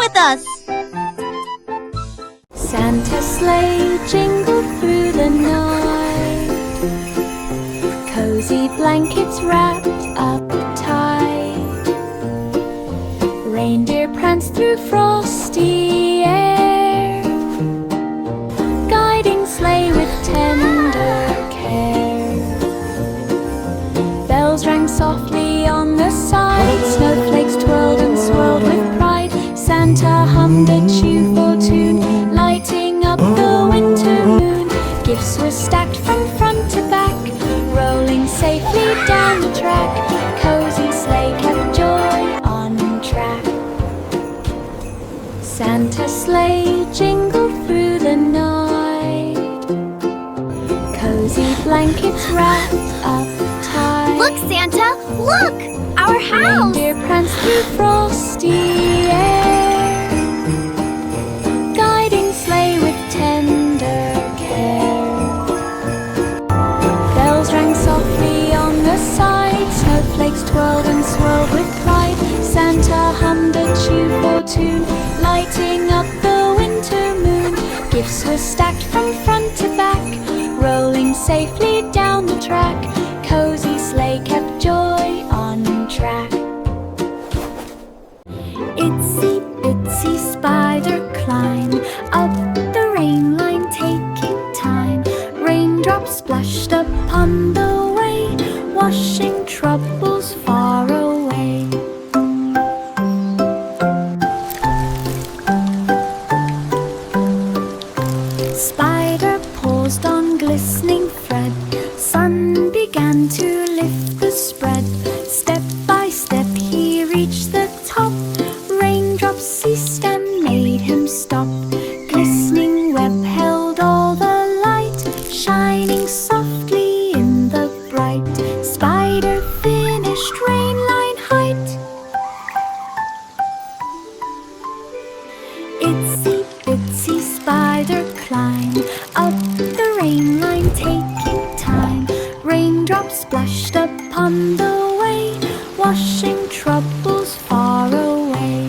with us. Santa's sleigh jingled through the night, cozy blankets wrapped up tight. Reindeer pranced through frosty air, guiding sleigh with tender care. Bells rang softly on the side, snowflakes twirled and swirled with pride. Santa hummed a cheerful tune, lighting up the winter moon. Gifts were stacked from front to back, rolling safely down the track. Cozy sleigh kept joy on track. Santa's sleigh jingled through the night, cozy blankets wrapped up tight. Look, Santa, look! Our house! Reindeer pranced through frosty air, guiding sleigh with tender care. Bells rang softly on the side, snowflakes twirled and swirled with pride. Santa hummed a cheerful tune, lighting up the winter moon. Gifts were stacked from front to back, rolling safely down the track. Cozy sleigh kept joy on track. Itsy bitsy spider climb up the rain line, taking time. Raindrops splashed upon the way, washing troubles far away. Spider paused on glistening thread, sun began to lift the spread. Step by step he reached the top, raindrops ceased and made him stop. Glistening web held all the light, shining softly in the bright. Spider finished rain line height. Itsy bitsy spider climb up the rain line, taking time. Raindrops splashed upon the way, washing troubles far away.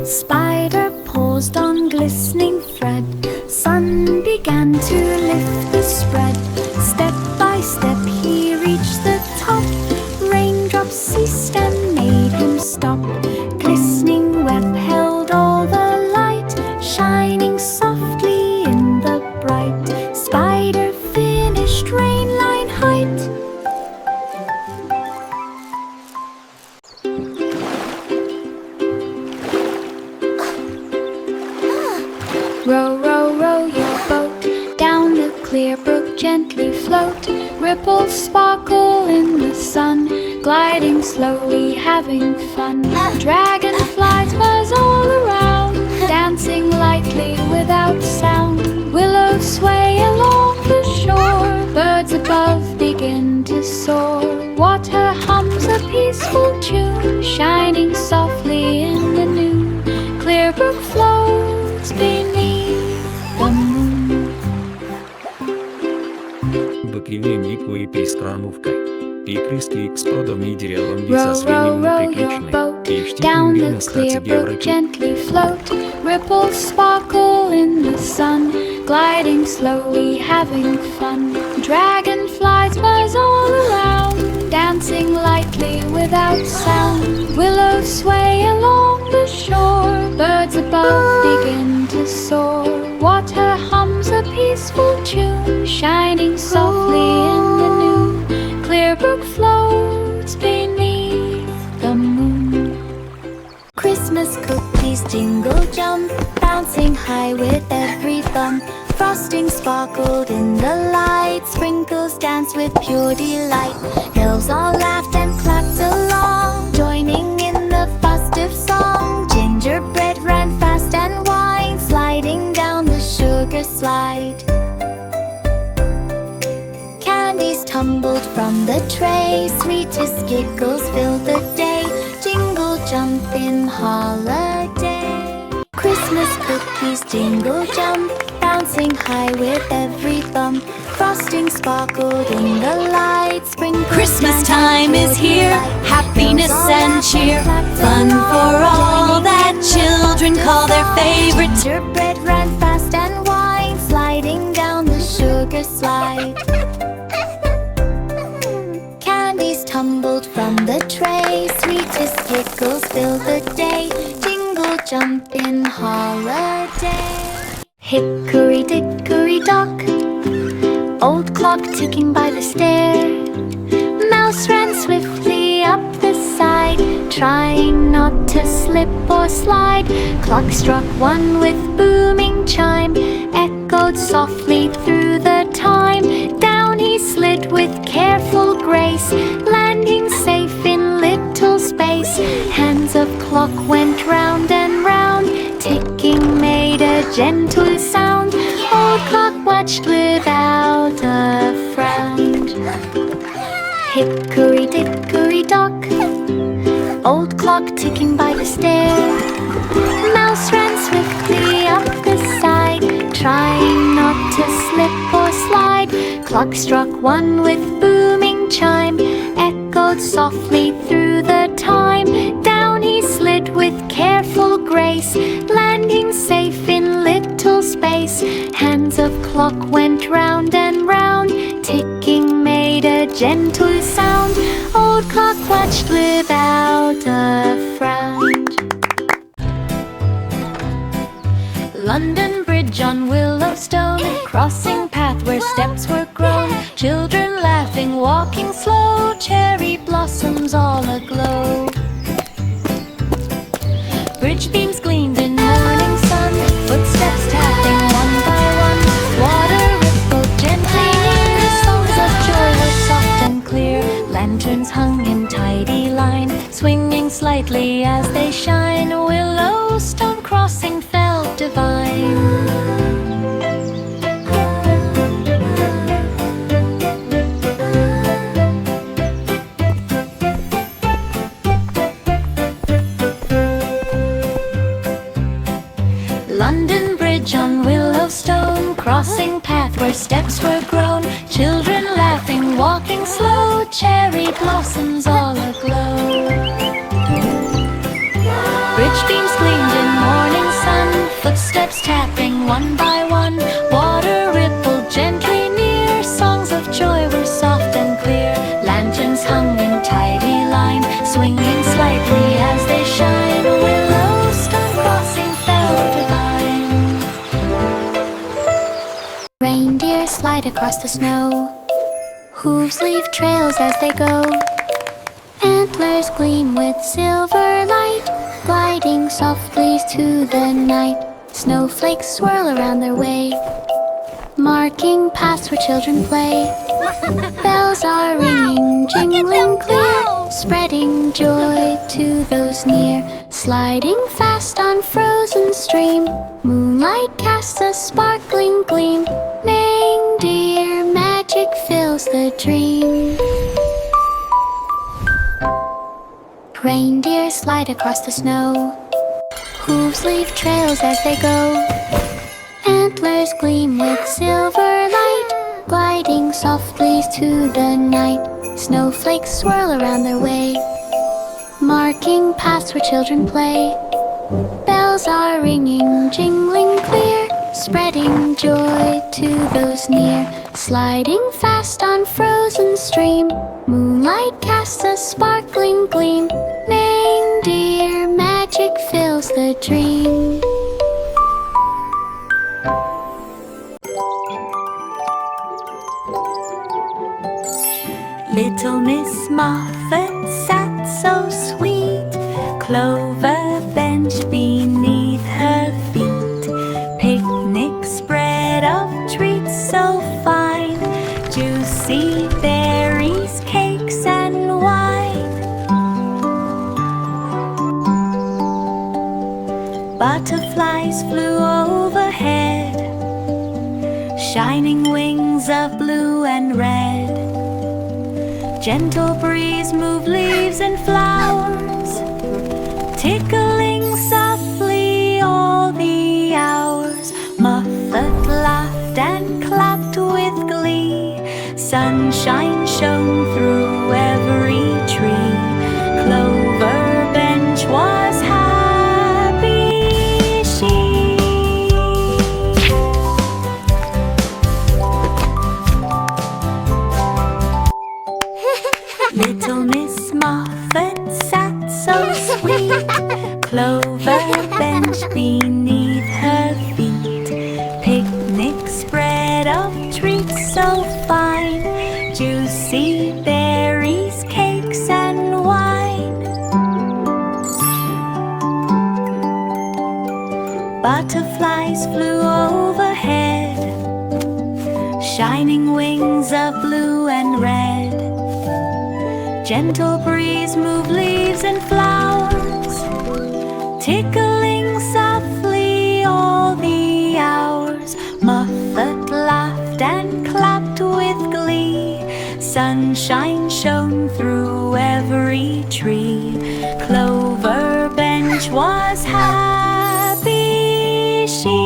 Spider paused on glistening thread, sun began to lift the spread. Step by step he reached the top, raindrops ceased and made him stop. Glistening web held all the light, shining softly in the bright. Spider finished rain line height. Row, row, row your boat, down the clear brook gently float. Ripples sparkle in the sun, gliding slowly, having fun. Dragonflies buzz all around, dancing lightly without sound. Willows sway along the shore, birds above begin to soar. Water hums a peaceful tune, shining softly in the noon. Clear brook flows beneath the moon. Бакиве и скранувкой. Пикриски с продом и деревом и Row, со row, свиньями row your приключены. boat, И в down степи the на clear стаце brook деврачу. gently float. Ripples sparkle in the sun, gliding slowly, having fun. Dragonflies buzz all around, dancing lightly without sound. Willows sway along the shore, birds above begin to soar. Water hums a peaceful tune, shining softly in the noon. Clear brook floats beneath the moon. Christmas cookies jingle jump, bouncing high with every thump. Frosting sparkled in the light, sprinkles danced with pure delight. Elves all laughed and clapped along, joining in the festive song. Gingerbread ran fast and wide, sliding down the sugar slide. Candies tumbled from the tray, sweetest giggles filled the day. Jingle jump in holiday. Christmas cookies jingle jump, bouncing high with every bump. Frosting sparkled in the light. Christmas time is here, happiness and cheer, fun for all that children call their favorite. Gingerbread ran fast and wide, sliding down the sugar slide. Candies tumbled from the tray, sweetest tickles filled the day. Jingle jump in holiday. Hickory dickory dock, old clock ticking by the stair. Mouse ran swiftly up the side, trying not to slip or slide. Clock struck one with booming chime, echoed softly through the time. Down he slid with careful grace, landing safe in little space. Hands of clock went round and round, ticking made a gentle sound. Old clock watched without a frown. Hickory dickory dock, old clock ticking by the stair. Mouse ran swiftly up the side, trying not to slip or slide. Clock struck one with booming chime, echoed softly through the time. Down he slid with careful grace, landing safe in little space. Hands of clock went round and round, ticking made a gentle sound. Old clock watched without a frown. London Bridge on Willowstone, crossing path where steps were grown. Children laughing, walking slow, cherry blossoms all aglow. Bridge beams gleamed in morning sun, footsteps tapping one by one. Water rippled gently near, songs of joy were soft and clear. Lanterns hung in tidy line, swinging slightly as they shine. Willowstone crossing felt divine. London Bridge on Willowstone, crossing path where steps were grown. Children laughing, walking slow, cherry blossoms all aglow. Bridge beams gleamed in morning sun, footsteps tapping one by one. Water rippled gently near, songs of joy were soft and clear. Lanterns hung in tidy line, swinging slightly as they shine. Willowstone crossing felt divine. Reindeer slide across the snow, hooves leave trails as they go. Antlers gleam with silver light, gliding softly to the night. Snowflakes swirl around their way, marking paths where children play. Bells are ringing, jingling clear, spreading joy to those near. Sliding fast on frozen stream, moonlight casts a sparkling gleam. Reindeer magic fills the dream. Reindeer slide across the snow, hooves leave trails as they go. Antlers gleam with silver light, gliding softly to the night. Snowflakes swirl around their way, marking paths where children play. Bells are ringing, jingling clear, spreading joy to those near. Sliding fast on frozen stream, moonlight casts a sparkling gleam. Reindeer magic fills the dream. Little Miss Moffat sat so sweet, clover bench beneath her feet. Picnic spread of treats so fine, juicy berries, cakes and wine. Butterflies flew overhead, shining wings of blue and red. Gentle breeze moved leaves and flowers, tickling softly all the hours. Moffat laughed and clapped with glee, Sunshine shone through every tree. Clover bench was happy. She Little Miss Moffat sat so sweet. Clover bench beneath her feet. Picnic spread of treats so fine. Juicy berries, cakes and wine. Butterflies flew overhead, shining wings of blue and red. Gentle breeze moved leaves and flowers, tickling softly all the hours. Moffat laughed and clapped with glee. Sunshine shone through every tree. Clover bench was happy. She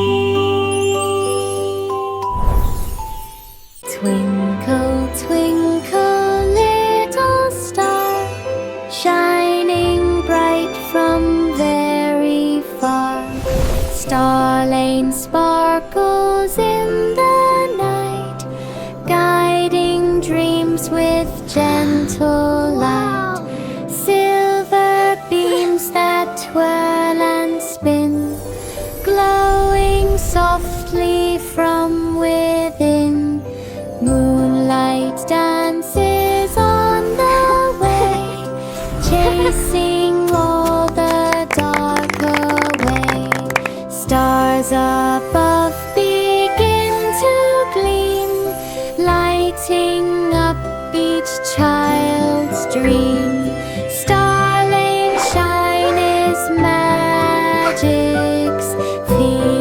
Twinkle, twinkle, little star, shining bright from very far. Star Lane sparkles in the night, guiding dreams with gentle light. Silver beams that twirl and spin, glowing softly from within. Moonlight dances on the way, chasing all the dark away. Stars above begin to gleam, lighting up each child's dream. Star Lane shine is magic's theme.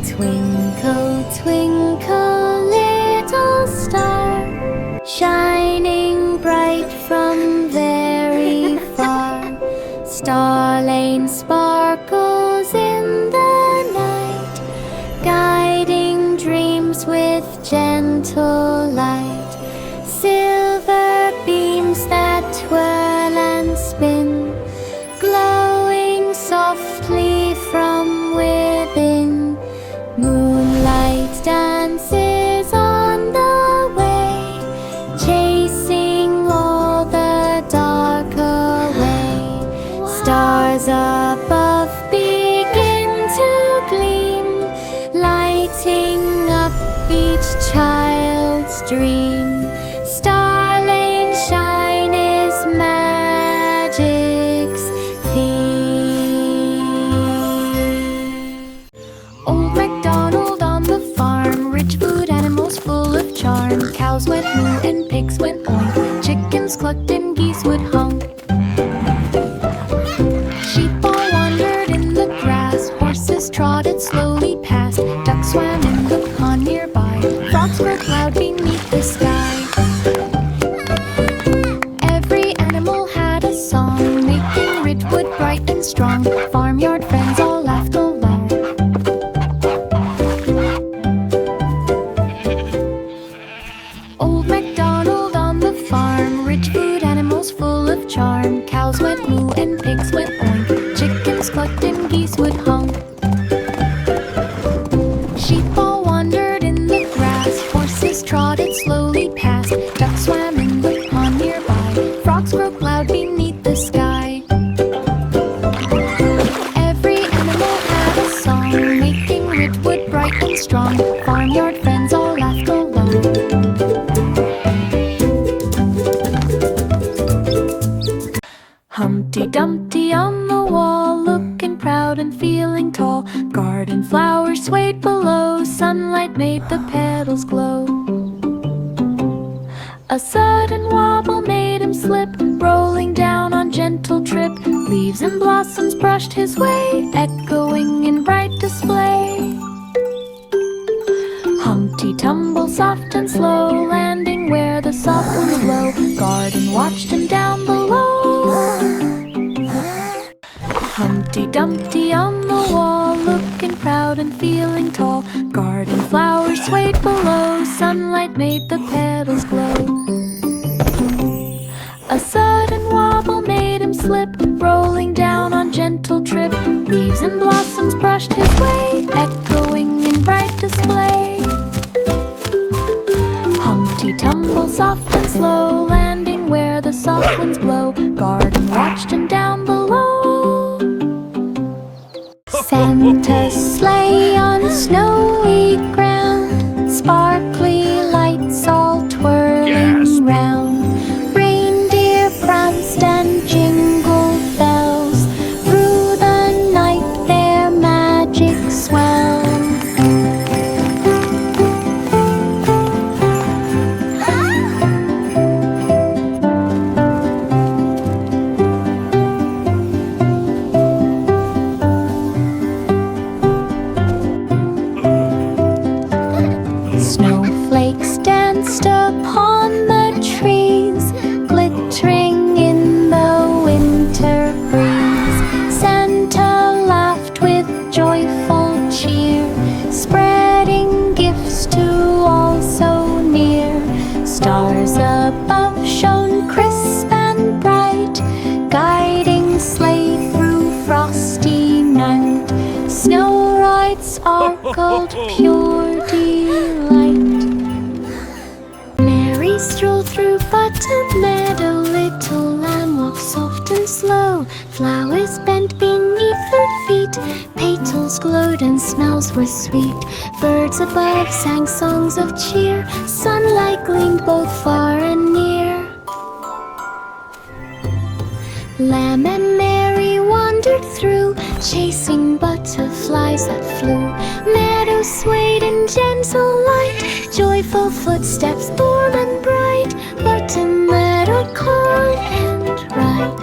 Twinkle, twinkle, little star, shining bright from very far. Star Lane sparkles in the night, guiding dreams with gentle light. Silver beams that twirl and spin, glowing softly from within. Moonlight dances on the way, chasing all the dark away. Stars above begin to gleam, lighting up each child's dream. Star Lane shine is magic's theme. Old MacDonald on the farm, rich food animals full of charm. Cows went moo and pigs went oink, chickens clucked and geese would honk. Sheep all wandered in the grass, horses trotted slowly past. Ducks swam in the pond nearby, frogs broke loud beneath the sky. Every animal had a song, making Ridgewood bright and strong. Farmyard friends all laughed aloud. Old MacDonald on the farm, rich food animals full of charm. Cows went moo and pigs went oink, chickens clucked and geese would honk. Sheep all wandered in the grass, horses trotted slowly past. Ducks swam in the pond nearby, frogs broke loud beneath the sky. Every animal had a song, making Ridgewood bright and strong. Farmyard friends all laughed along. Humpty Dumpty on the wall, looking proud and feeling tall. Garden flowers swayed below, sunlight made the petals glow. A sudden wobble made him slip, rolling down on gentle trip. Leaves and blossoms brushed his way, echoing in bright display. Humpty tumble soft and slow, landing where the soft winds blow. Garden watched him down below. Humpty Humpty Dumpty on the wall, looking proud and feeling tall. Garden flowers swayed below, sunlight made the petals glow. A sudden wobble made him slip, rolling down on gentle trip. Leaves and blossoms brushed his way, echoing in bright display. Humpty tumbled soft and slow, landing where the soft winds blow. Garden watched him down below. Santa's sleigh on snowy ground, sparkly lights all twirling round. Reindeer pranced and jingled bells, through the night their magic swells. Snowflakes danced upon the trees, glittering in the winter breeze. Santa laughed with joyful cheer, spreading gifts to all so near. Stars above shone crisp and bright, guiding sleigh through frosty night. Snow white sparkled pure delight. Mary strolled through Button Meadow, little lamb walked soft and slow. Flowers bent beneath her feet, petals glowed and smells were sweet. Birds above sang songs of cheer, sunlight gleamed both far and near. Lamb and Mary wandered through, chasing butterflies that flew. Meadows swayed in gentle light, joyful footsteps warm and bright. Button Meadow calm and right.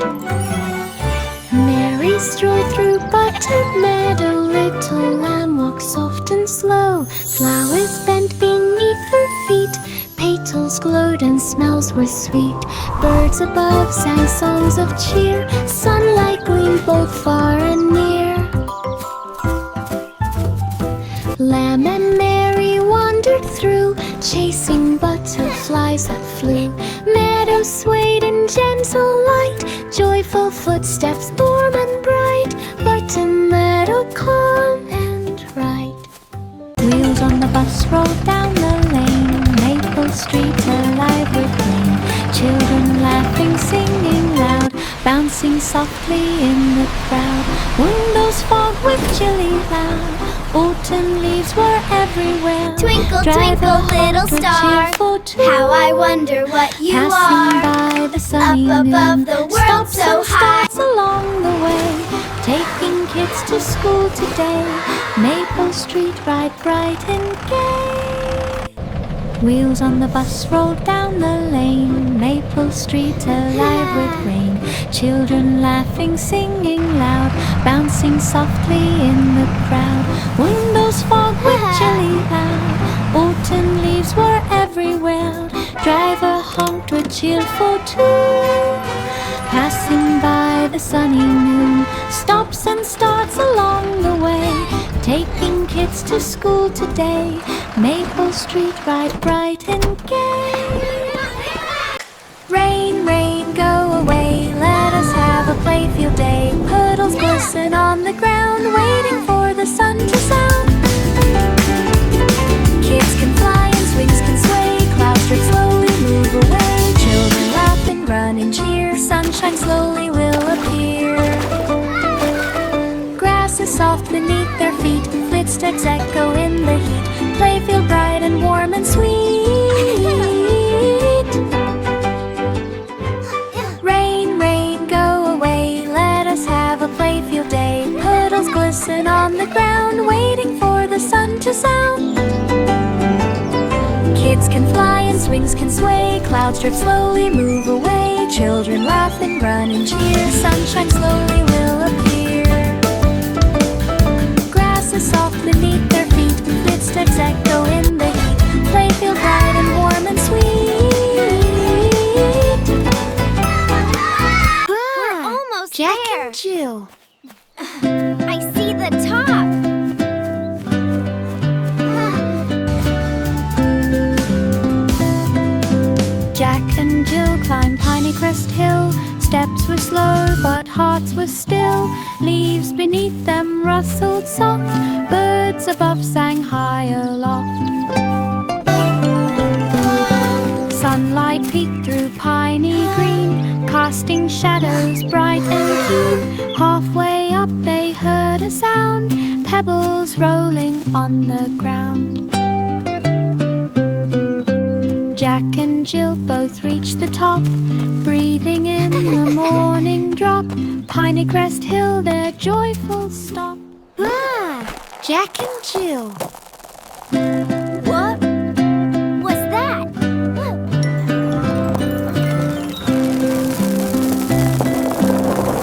Mary strolled through Button Meadow, little lamb walked soft and slow. Flowers bent beneath her feet, petals glowed and smells were sweet. Birds above sang songs of cheer, sunlight gleamed both far and near. Lamb and Mary wandered through, chasing butterflies that flew. Meadows swayed in gentle light, joyful footsteps warm and bright. Button Meadow calm and right. Wheels on the bus rolled down the lane, Maple Street alive with rain. Children laughing, singing loud, bouncing softly in the crowd. Windows fogged with chilly cloud, autumn leaves were everywhere. Twinkle, Driver twinkle, little honked with star, cheerful tune. how I wonder what you Passing are. by the sunny Up above noon, the world stops so and high. starts along the way, taking kids to school today. Maple Street bright, bright and gay. Wheels on the bus rolled down the lane, Maple Street alive with rain. Children laughing, singing loud, bouncing softly in the crowd. Windows fogged with chilly cloud, autumn leaves were everywhere. Driver honked with cheerful tune. Passing by the sunny noon, stops and starts along the way, taking kids to school today. Maple Street bright, bright and gay. Rain, rain, go away, let us have a playfield day. Puddles glisten on the ground, waiting for the sun to sound. Kids can fly and swings can sway, clouds drift slowly move away. Children laugh and run and cheer, sunshine slowly will appear. Grass is soft beneath their feet, footsteps echo in the heat. Playfield bright and warm and sweet. Rain, rain, go away, let us have a playfield day. Puddles glisten on the ground, waiting for the sun to sound. Kids can fly and swings can sway, clouds drift slowly move away. Children laugh and run and cheer, sunshine slowly will appear. Grass is soft beneath their feet, footsteps echo in the heat. Playfield bright and warm and sweet. We're almost Jack there. and Jill. Pinecrest Hill. Steps were slow, but hearts were still. Leaves beneath them rustled soft. Birds above sang high aloft. Sunlight peeked through piney green, casting shadows bright and keen. Halfway up they heard a sound, pebbles rolling on the ground. Jack and Jill both reached the top, breathing in the morning drop. Pinecrest Hill, their joyful stop. Ah, Jack and Jill. What was that?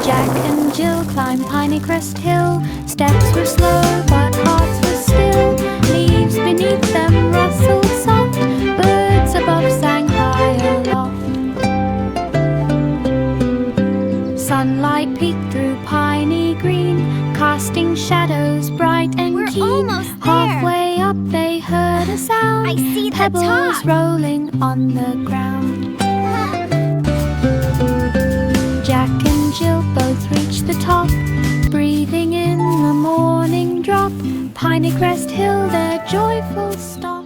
Jack and Jill climbed Pinecrest Hill. Steps were slow, but hearts were still. Leaves beneath them rustled soft. Birds above sang high aloft. Sunlight peeked through piney green, casting shadows bright and We're keen. almost there. Halfway up they heard a sound, I see the pebbles top. rolling on the ground. Jack and Jill both reached the top, breathing in the morning drop. Pinecrest Hill, their joyful stop.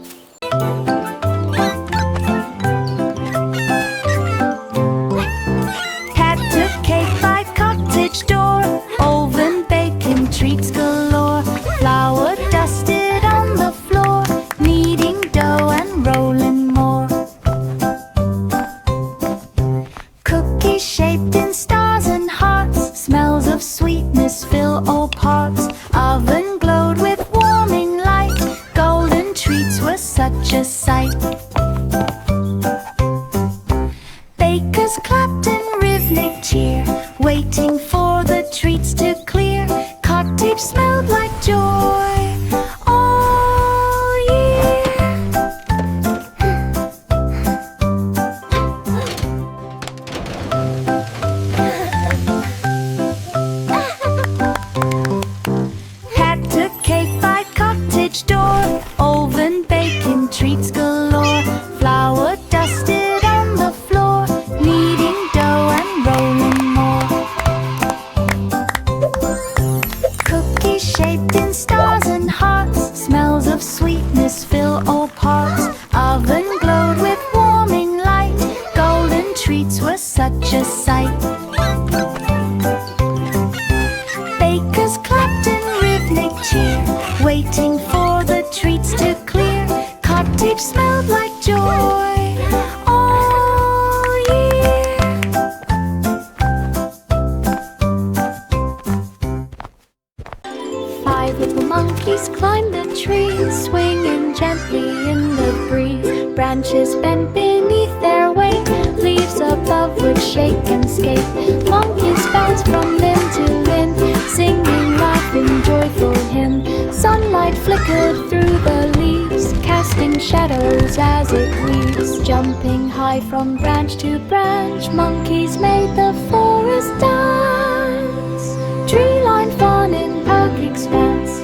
Cat took cake by cottage door, oven baking treats galore. Flour dusted on the floor, kneading dough and rolling more. Cookies shaped in stars and hearts, smells of sweetness fill all parts. Oven glowed with warming light, golden treats were such a sight. Bakers clapped in rhythmic cheer, waiting for the treats to clear. Cottage smelled like joy all year. Cat took cake by cottage door, oven baking treats galore. Flour dusted on the floor, kneading dough and rolling more. Cookies shaped in stars and hearts, smells of sweetness fill all parts. Oven glowed with warming light, golden treats were such a sight. Bakers clapped in rhythmic cheer, waiting for the treats to clear. Cottage smelled like joy all year. Five little monkeys climbed the tree, swinging gently in the breeze. Branches bent beneath their weight, leaves above would shake and skate. Monkeys bounced from limb to limb, singing, laughing, joyful hymn. Sunlight flickered through the leaves, casting shadows as it weaves. Jumping high from branch to branch, monkeys made the forest dance. Tree-lined fawn in park expanse.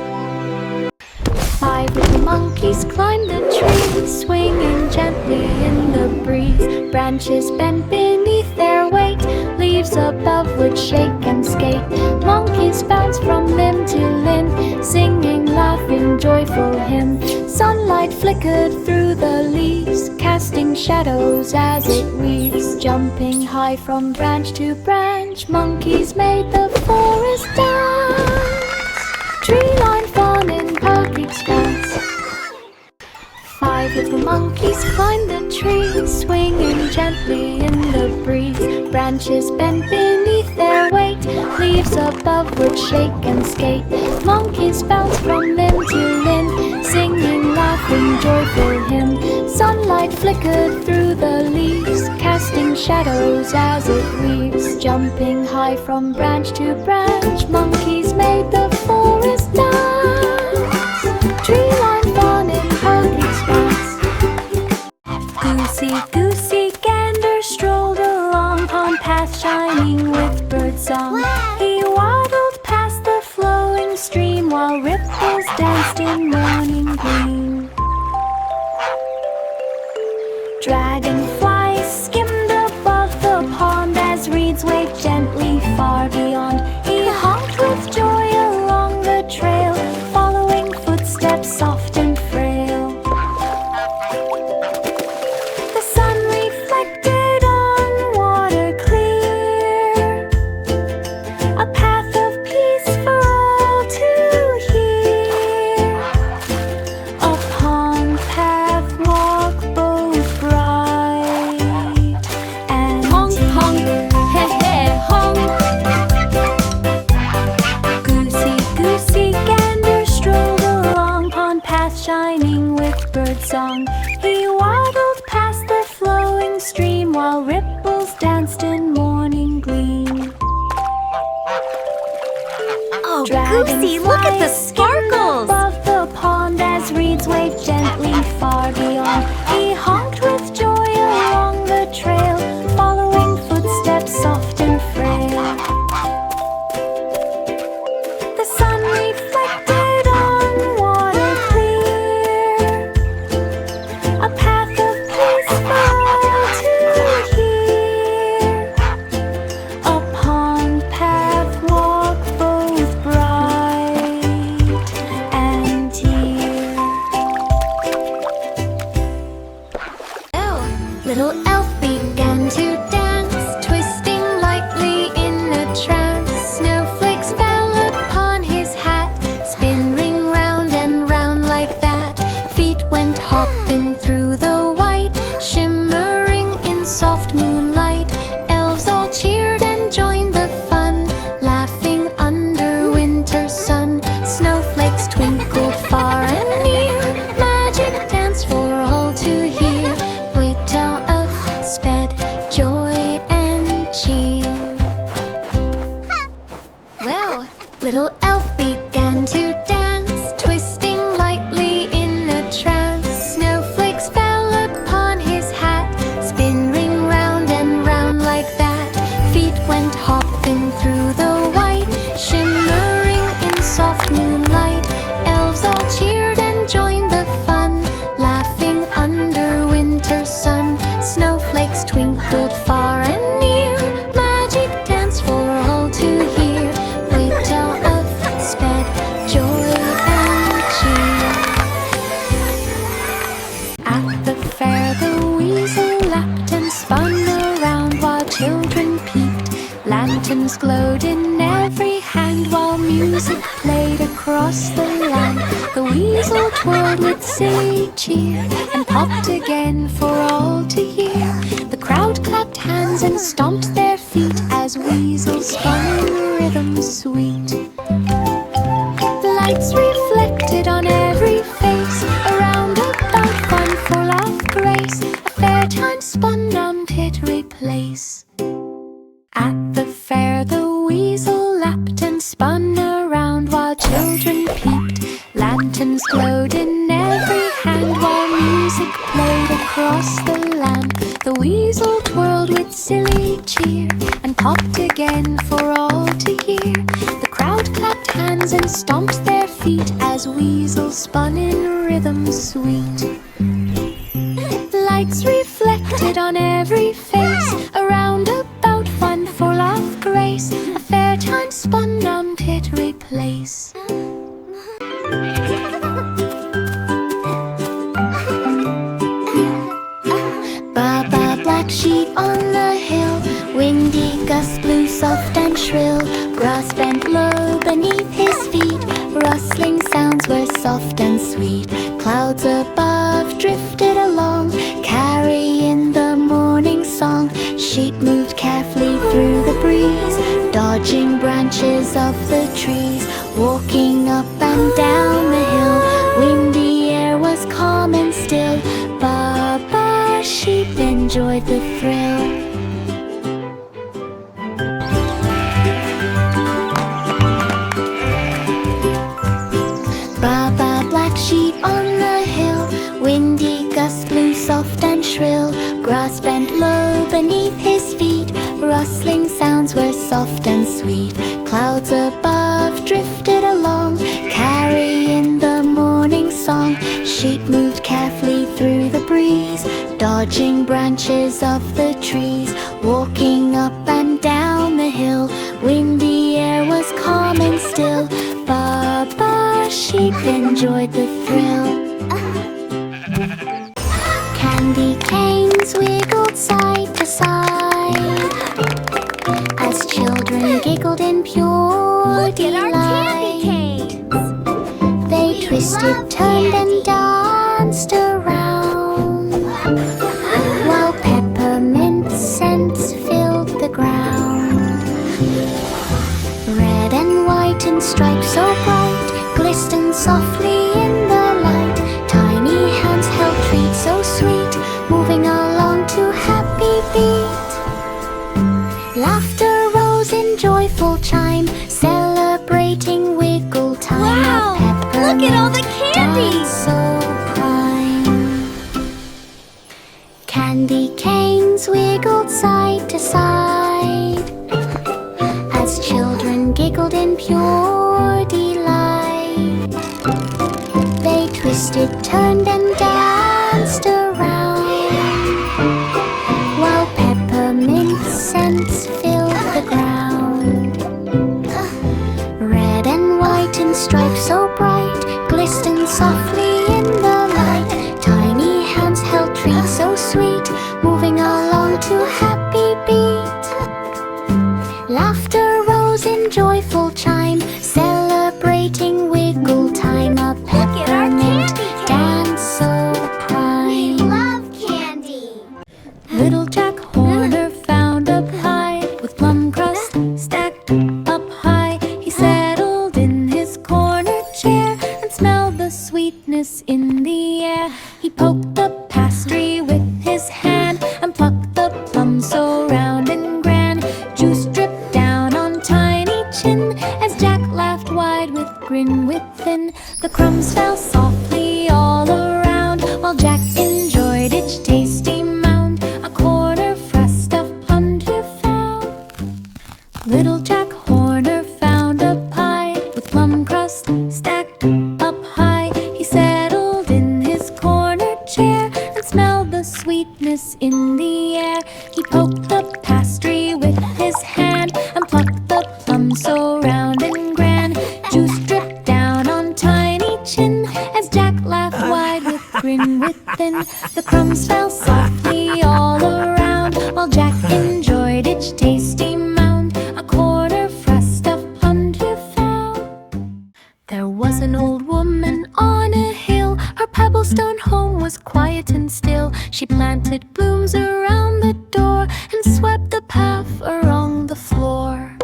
Five little monkeys climbed the tree, swinging gently in the breeze. Branches bent beneath their weight, leaves above would shake and skate. Monkeys bounced from limb to limb, singing, laughing, joyful hymn. Sunlight flickered through the leaves, casting shadows as it weaves. Jumping high from branch to branch, monkeys made the forest dance. Tree-lined fawn in park expanse. Five little monkeys climbed the tree, swinging gently in the breeze. Branches bent beneath their weight, leaves above would shake and skate. Monkeys bounced from limb to limb, singing, laughing, joyful hymn. Sunlight flickered through the leaves, casting shadows as it weaves. Jumping high from branch to branch, monkeys made the forest dance. Tree-lined fawn in park expanse. Goosey, goosey, gander strolled along, pond path shining with birdsong. Wow. He waddled past the flowing stream while ripples danced in morning gleam. Dragonflies skimmed above the pond, He waddled past the flowing stream while ripples danced in morning gleam. Oh, Goosey, look at the sparkles! Above the pond as reeds waved gently far beyond. He honked with joy along the trail, following footsteps soft and frail. The sun reflected on water clear, a path of peaceful to hear. A pond path walk both bright and dear. Oh, little elf began to dance, twisting lightly in a trance. Snowflakes fell upon his hat, spinning round and round like that. Feet went hopping through the white, shimmering in soft moonlight. Elves all cheered and joined the fun, laughing under winter's sun. Snowflakes twinkled far and near, magic dance for all to hear. Little elf sped joy and cheer. Well, little elf began to dance, twisting lightly in a trance. Snowflakes fell upon his hat, spinning round and round like that. Feet went hopping through the white, shimmering in soft moonlight. Elves all cheered and joined the fun, laughing under winter's sun. Snowflakes twinkled far and near, magic dance for all to hear. Little elf sped joy and cheer. At the fair the weasel lapped and spun around while children peeped. Lanterns glowed in every hand while music played across the land. The weasel twirled with silly cheer and popped again for all to hear. The crowd clapped hands and stomped their feet as weasel spun in rhythm sweet. Lights reflected on every face, around about fun full of grace. A fair time spun on Tittery Place. At the fair the weasel lapped and spun around while children peeped. Lanterns glowed in every hand while music played across the land. The weasel twirled with silly cheer and popped again for all to hear. The crowd clapped hands and stomped their feet as weasel spun in rhythm sweet. Lights reflected on every face, around about fun full of grace. A fair time spun on Tittery Place. Baba, black sheep on the hill, windy gusts blew soft and shrill. Grass bent low beneath his feet, rustling sounds were soft and sweet. Clouds above drifted along, carrying the morning song. Sheep moved carefully through the breeze, dodging branches of the trees. Walking up and down the hill, windy air was calm and still. Baba sheep enjoyed the thrill. Baba, black sheep on the hill, windy gusts blew soft and shrill. Grass bent low beneath his feet, rustling sounds were soft and sweet. Clouds above drifted along, carrying the morning song. Sheep moved carefully through the breeze, dodging branches of the trees. Walking up and down the hill, windy air was calm and still. Baba sheep enjoyed the thrill. Candy canes wiggled side to side as children giggled in pure delight. They twisted, turned and danced around while peppermint scents filled the ground. Red and white and stripes so bright glistened softly in the light. Tiny hands held treats Candy canes wiggled side to side as children giggled in pure delight. They twisted, turned, and danced around while peppermint scents filled the ground. Red and white in stripes so bright glistened softly in the light. Tiny hands held treats so sweet, moving along to happy beat. Laughter rose in joyful chime, celebrating wiggle time. A peppermint dance so prime. We love candy. Little Jack Horner found a pie with plum crust stacked up high. He settled in his corner chair and smelled the sweetness in the air. He poked the pastry with his hand and plucked the plum so round and grand. Juice dripped down on tiny chin as Jack laughed wide with grin within. The crumbs fell softly all around while Jack enjoyed each tasty mound. A corner thrust of plunder found. Little Jack Horner found a pie with plum crust stacked up high. He settled in his corner chair and smelled the sweetness in the air. He poked the pastry with his hand and plucked the plum so round and grand. Juice dripped down on tiny chin as Jack laughed wide with grin within. The crumbs fell softly all around while Jack enjoyed each tasty mound. A corner thrust of plunder found. There was an old woman on a hill. Her pebblestone home was quiet and still. She planted blooms around the door and swept the path along the floor.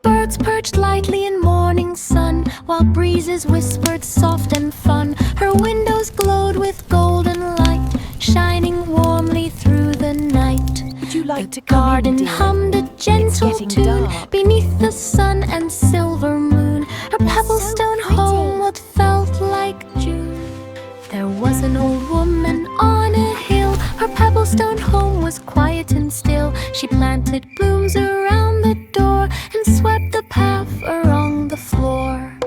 Birds perched lightly in morning sun while breezes whispered soft and fun. Her windows glowed with golden light, shining warmly through the night. Would you like to The come in, garden dear? hummed a gentle getting tune dark. beneath the sun and silver moon. Her pebblestone home what felt like June. There was an old woman on a hill. Her pebblestone home was quiet and still. She planted blooms around the door and swept the path along the floor.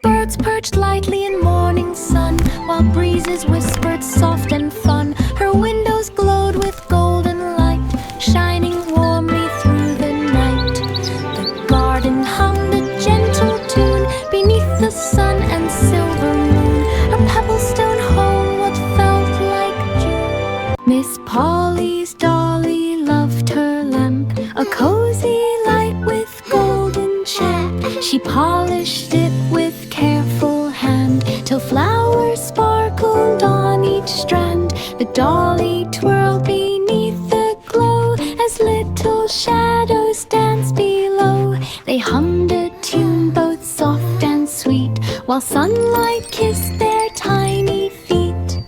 Birds perched lightly in morning sun while breezes whispered soft and fun. Her windows glowed with golden light, shining warmly through the night. The garden hummed a gentle tune beneath the sun and silver moon. Her pebblestone home what felt like June. Miss Polly's dolly loved her lamp, a cozy light with golden champ. She polished it with careful hand till flowers sparkled on each strand. The dolly twirled beneath the glow as little shadows danced below. They hummed a tune both soft and sweet while sunlight kissed their tiny feet.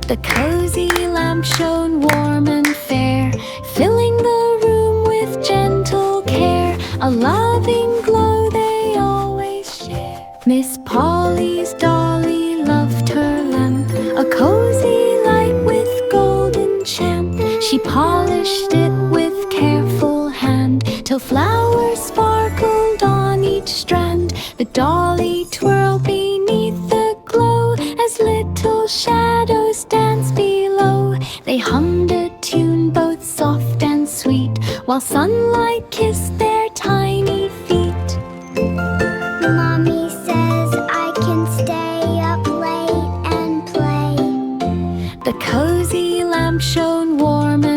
The cozy lamp shone warm and fair, filling the room with gentle care. A loving glow they always share. Miss Polly's dolly loved her lamp, a cozy light with golden champ. She polished it with careful hand till flowers sparkled on each strand. The dolly twirled beneath the glow as little shadows danced below. They hummed a tune both soft and sweet while sunlight kissed their tiny feet. Mommy says I can stay up late and play. The cozy lamp shone warm and